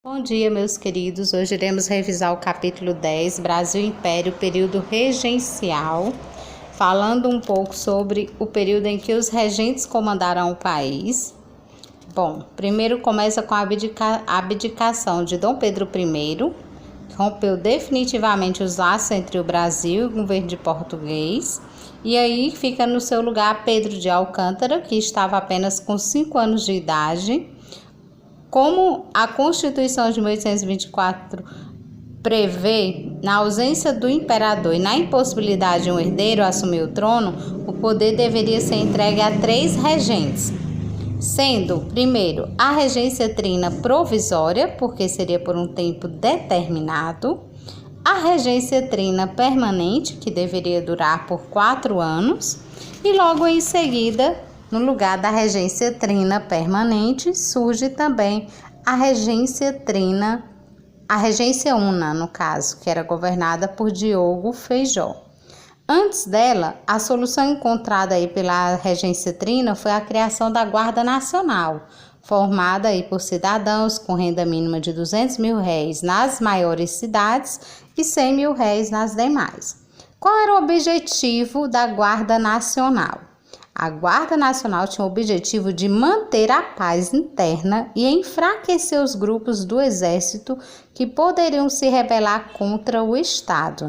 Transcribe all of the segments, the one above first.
Bom dia, meus queridos. Hoje iremos revisar o capítulo 10, Brasil Império, período regencial, falando um pouco sobre o período em que os regentes comandaram o país. Bom, primeiro começa com a abdicação de Dom Pedro I, que rompeu definitivamente os laços entre o Brasil e o governo de português. E aí fica no seu lugar Pedro de Alcântara, que estava apenas com 5 anos de idade. Como a Constituição de 1824 prevê, na ausência do imperador e na impossibilidade de um herdeiro assumir o trono, o poder deveria ser entregue a 3 regentes, sendo, primeiro, a regência trina provisória, porque seria por um tempo determinado, a regência trina permanente, que deveria durar por 4 anos, e logo em seguida, no lugar da regência trina permanente, surge também a regência una, no caso, que era governada por Diogo Feijó. Antes dela, a solução encontrada aí pela regência trina foi a criação da Guarda Nacional, formada aí por cidadãos com renda mínima de R$200.000 nas maiores cidades e R$100.000 nas demais. Qual era o objetivo da Guarda Nacional? A Guarda Nacional tinha o objetivo de manter a paz interna e enfraquecer os grupos do exército que poderiam se rebelar contra o Estado,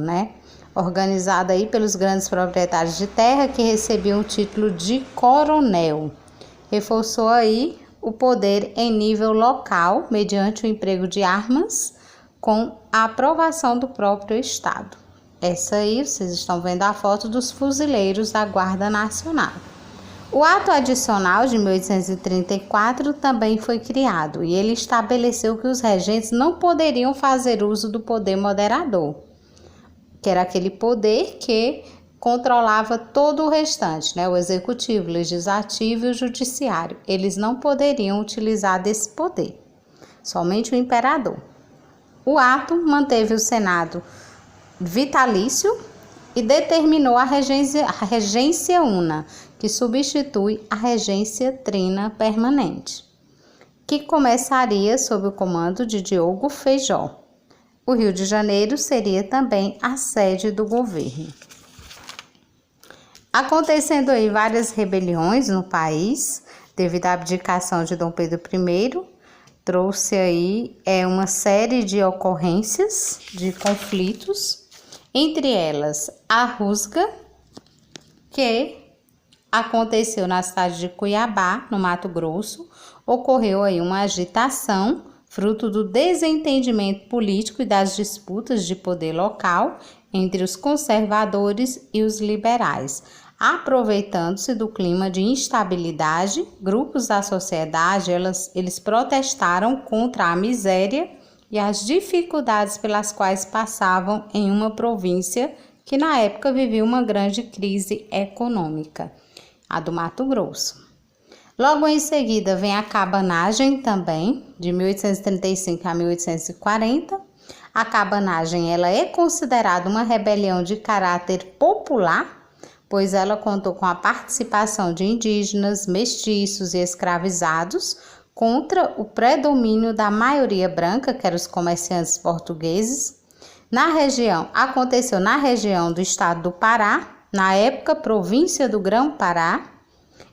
Organizada aí pelos grandes proprietários de terra que recebiam o título de coronel. Reforçou aí o poder em nível local mediante o emprego de armas com a aprovação do próprio Estado. Essa aí, vocês estão vendo a foto dos fuzileiros da Guarda Nacional. O ato adicional de 1834 também foi criado e ele estabeleceu que os regentes não poderiam fazer uso do poder moderador, que era aquele poder que controlava todo o restante, o executivo, o legislativo e o judiciário. Eles não poderiam utilizar desse poder, somente o imperador. O ato manteve o Senado vitalício e determinou a regência una, que substitui a regência trina permanente, que começaria sob o comando de Diogo Feijó. O Rio de Janeiro seria também a sede do governo. Acontecendo aí várias rebeliões no país, devido à abdicação de Dom Pedro I, trouxe aí uma série de ocorrências, de conflitos, entre elas a Rusga, que aconteceu na cidade de Cuiabá, no Mato Grosso. Ocorreu aí uma agitação, fruto do desentendimento político e das disputas de poder local entre os conservadores e os liberais. Aproveitando-se do clima de instabilidade, grupos da sociedade, eles protestaram contra a miséria e as dificuldades pelas quais passavam em uma província que na época vivia uma grande crise econômica, a do Mato Grosso. Logo em seguida vem a cabanagem também, de 1835 a 1840. A cabanagem ela é considerada uma rebelião de caráter popular, pois ela contou com a participação de indígenas, mestiços e escravizados contra o predomínio da maioria branca, que eram os comerciantes portugueses. Aconteceu na região do estado do Pará, na época província do Grão-Pará,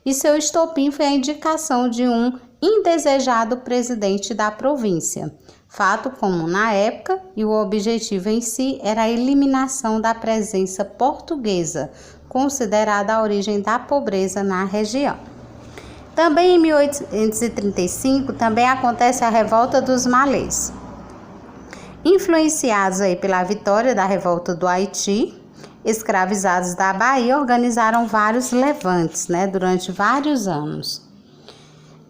e seu estopim foi a indicação de um indesejado presidente da província, fato comum na época, e o objetivo em si era a eliminação da presença portuguesa, considerada a origem da pobreza na região. Também em 1835 também acontece a revolta dos malês. Influenciados aí pela vitória da revolta do Haiti, escravizados da Bahia organizaram vários levantes, durante vários anos.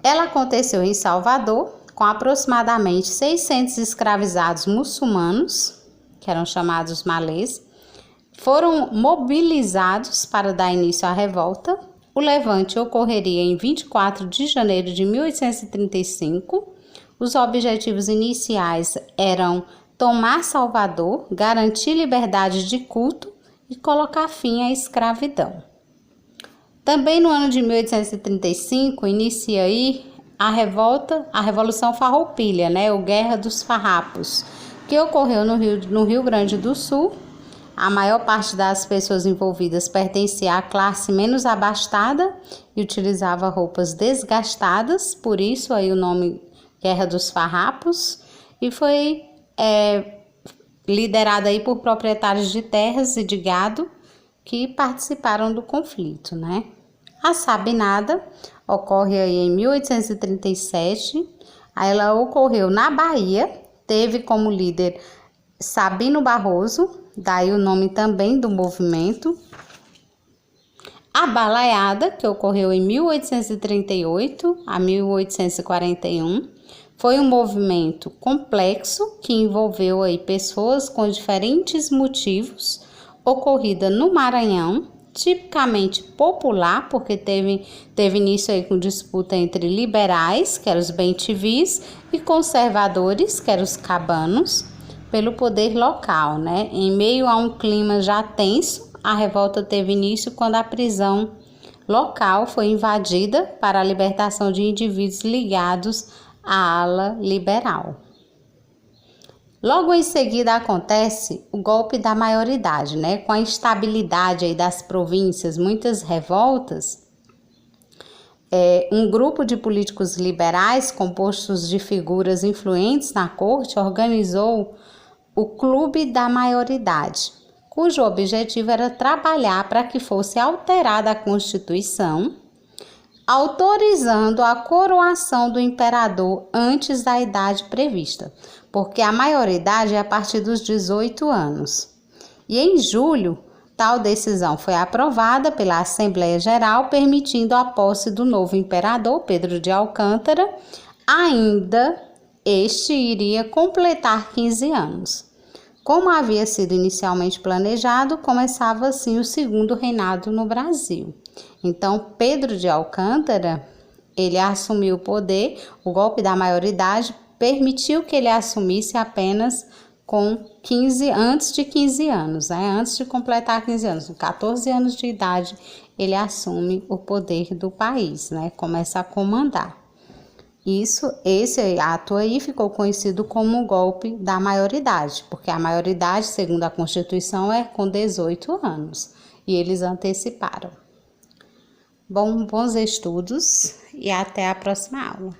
Ela aconteceu em Salvador, com aproximadamente 600 escravizados muçulmanos, que eram chamados malês, foram mobilizados para dar início à revolta. O levante ocorreria em 24 de janeiro de 1835. Os objetivos iniciais eram tomar Salvador, garantir liberdade de culto e colocar fim à escravidão. Também no ano de 1835 inicia aí a Revolução Farroupilha, né, ou Guerra dos Farrapos, que ocorreu no Rio Grande do Sul. A maior parte das pessoas envolvidas pertencia à classe menos abastada e utilizava roupas desgastadas, por isso aí o nome Guerra dos Farrapos, e foi liderada aí por proprietários de terras e de gado que participaram do conflito, né? A Sabinada ocorre aí em 1837, ela ocorreu na Bahia, teve como líder Sabino Barroso, daí o nome também do movimento. A Balaiada, que ocorreu em 1838 a 1841, foi um movimento complexo que envolveu aí pessoas com diferentes motivos, ocorrida no Maranhão, tipicamente popular, porque teve início aí com disputa entre liberais, que eram os bem-te-vis, e conservadores, que eram os cabanos, pelo poder local, né? Em meio a um clima já tenso, a revolta teve início quando a prisão local foi invadida para a libertação de indivíduos ligados à ala liberal. Logo em seguida acontece o golpe da maioridade, né? Com a instabilidade aí das províncias, muitas revoltas, um grupo de políticos liberais compostos de figuras influentes na corte organizou o Clube da Maioridade, cujo objetivo era trabalhar para que fosse alterada a Constituição, autorizando a coroação do imperador antes da idade prevista, porque a maioridade é a partir dos 18 anos. E em julho, tal decisão foi aprovada pela Assembleia Geral, permitindo a posse do novo imperador, Pedro de Alcântara. Ainda este iria completar 15 anos. Como havia sido inicialmente planejado, começava assim o segundo reinado no Brasil. Então, Pedro de Alcântara, ele assumiu o poder, o golpe da maioridade permitiu que ele assumisse apenas com antes de 15 anos, né? Antes de completar 15 anos, com 14 anos de idade, ele assume o poder do país, né? Começa a comandar. Esse ato aí ficou conhecido como o golpe da maioridade, porque a maioridade, segundo a Constituição, é com 18 anos, e eles anteciparam. Bons estudos e até a próxima aula.